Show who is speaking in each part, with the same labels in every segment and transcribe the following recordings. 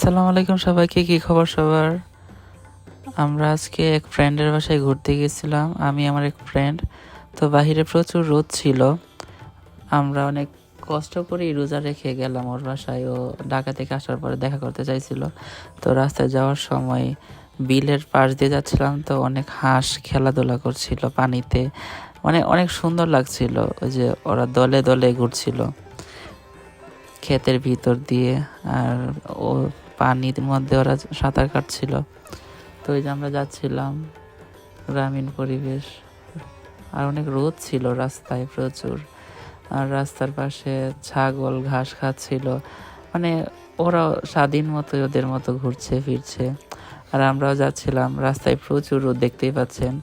Speaker 1: আসসালামু আলাইকুম সবাইকে, কি খবর সবার? আমরা আজকে এক ফ্রেন্ডের বাসায় ঘুরতে গেছিলাম, আমি আমার এক ফ্রেন্ড। তো বাহিরে প্রচুর রোদ ছিল, আমরা অনেক কষ্ট করেই রোজা রেখে গেলাম ওর বাসায়। ও ঢাকা থেকে আসার পরে দেখা করতে চাইছিল। তো রাস্তায় যাওয়ার সময় বিলের পাশ দিয়ে যাচ্ছিলাম, তো অনেক হাঁস খেলাধুলা করছিল পানিতে, মানে অনেক সুন্দর লাগছিল। ওই যে ওরা দলে দলে ঘুরছিল ক্ষেতের ভিতর দিয়ে, আর ও পানির মধ্যে ওরা সাঁতার কাটছিল। তো ওই যে আমরা যাচ্ছিলাম, গ্রামীণ পরিবেশ, আর অনেক রোদ ছিল রাস্তায় প্রচুর। আর রাস্তার পাশে ছাগল ঘাস খাচ্ছিল, মানে ওরা স্বাধীন মতো ওদের মতো ঘুরছে ফিরছে। আর আমরাও যাচ্ছিলাম, রাস্তায় প্রচুর রোদ দেখতেই পাচ্ছেন।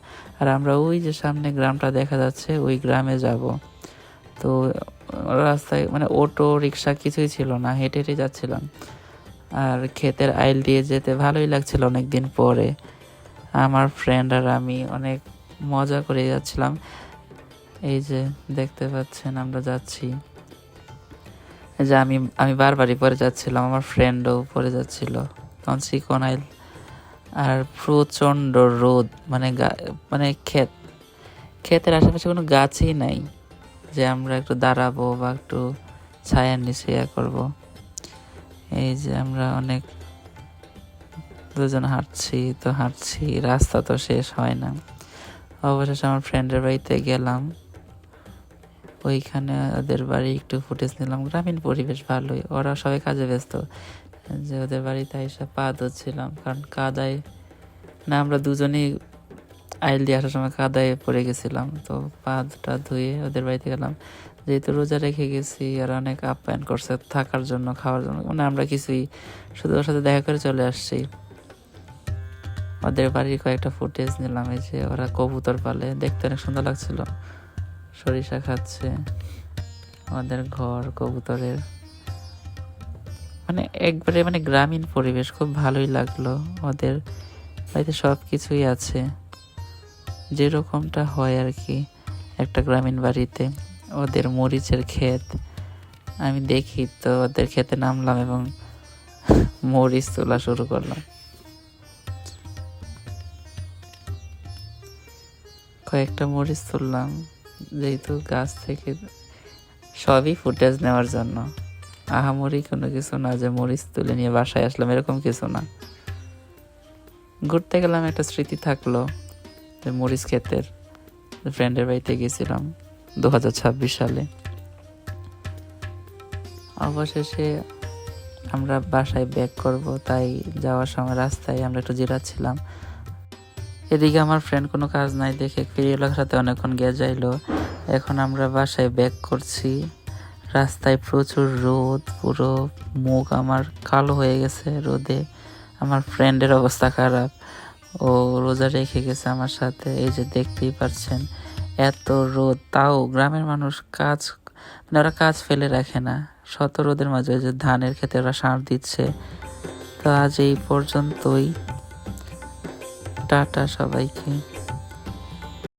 Speaker 1: আর আমরা ওই যে সামনে গ্রামটা দেখা যাচ্ছে, ওই গ্রামে যাব। তো রাস্তায় মানে অটো রিক্সা কিছুই ছিল না, হেঁটে হেঁটে যাচ্ছিলাম। আর ক্ষেতের আইল দিয়ে যেতে ভালোই লাগছিল অনেকদিন পরে। আমার ফ্রেন্ড আর আমি অনেক মজা করে যাচ্ছিলাম। এই যে দেখতে পাচ্ছেন আমরা যাচ্ছি, এই যে আমি বারবারই পরে যাচ্ছিলাম, আমার ফ্রেন্ডও পরে যাচ্ছিল। তখন চিকন আইল আর প্রচণ্ড রোদ, মানে মানে ক্ষেতের আশেপাশে কোনো গাছই নাই যে আমরা একটু দাঁড়াবো বা একটু ছায়ার নিচে করবো। এই যে আমরা অনেক দুজন হাঁটছি, রাস্তা তো শেষ হয় না। অবশেষে আমার ফ্রেন্ডের বাড়িতে গেলাম, ওইখানে ওদের বাড়ি একটু ফুটেজ নিলাম। গ্রামীণ পরিবেশ ভালোই, ওরা সবাই কাজে ব্যস্ত। যে ওদের বাড়িতে এসে পা ধুচ্ছিলাম, কারণ কাদায় না, আমরা দুজনেই আইল দিয়ে আসার সময় কাদায় পড়ে গেছিলাম। তো পা ধুয়ে ওদের বাড়িতে গেলাম, যেহেতু রোজা রেখে গেছি। আর অনেক আপ্যায়ন করছে থাকার জন্য, খাওয়ার জন্য, মানে আমরা কিছুই শুধু ওর সাথে দেখা করে চলে আসছি। ওদের বাড়ির কয়েকটা ফুটেজ নিলাম। এই যে ওরা কবুতর পালে, দেখতে অনেক সুন্দর লাগছিল, সরিষা খাচ্ছে। আমাদের ঘর কবুতরের, মানে একবারে মানে গ্রামীণ পরিবেশ, খুব ভালোই লাগলো। ওদের বাড়িতে সব কিছুই আছে যেরকমটা হয় আর কি একটা গ্রামীণ বাড়িতে। ওদের মরিচের ক্ষেত, আমি দেখি তো ওদের ক্ষেতে নামলাম এবং মরিচ তোলা শুরু করলাম। কয়েকটা মরিচ তুললাম, যেহেতু গাছ থেকে, সবই ফুটেজ নেওয়ার জন্য। আহামরি কোনো কিছু না যে মরিচ তুলে নিয়ে বাসায় আসলাম, এরকম কিছু না। ঘুরতে গেলাম, একটা স্মৃতি থাকলো যে মরিচ ক্ষেতের। ফ্রেন্ডের বাড়িতে গেছিলাম 2026 সালে। অবশেষে আমরা বাসায় ব্যাক করব, তাই যাওয়ার সময় রাস্তায় আমরা একটু জিরাচ্ছিলাম। এদিকে আমার ফ্রেন্ড কোনো কাজ নাই দেখে ফিরিওয়ালার সাথে অনেকক্ষণ গেজাইলো। এখন আমরা বাসায় ব্যাক করছি। রাস্তায় প্রচুর রোদ, পুরো মুখ আমার কালো হয়ে গেছে রোদে। আমার ফ্রেন্ডের অবস্থা খারাপ, ও রোজা রেখে গেছে আমার সাথে। এই যে দেখতেই পাচ্ছেন এত রোদ, তাও গ্রামের মানুষ কাজ, মানে ওরা কাজ ফেলে রাখে না। শত রোদের মাঝে যে ধানের ক্ষেতে ওরা সার দিচ্ছে। তো আজ এই পর্যন্তই, টাটা সবাইকে।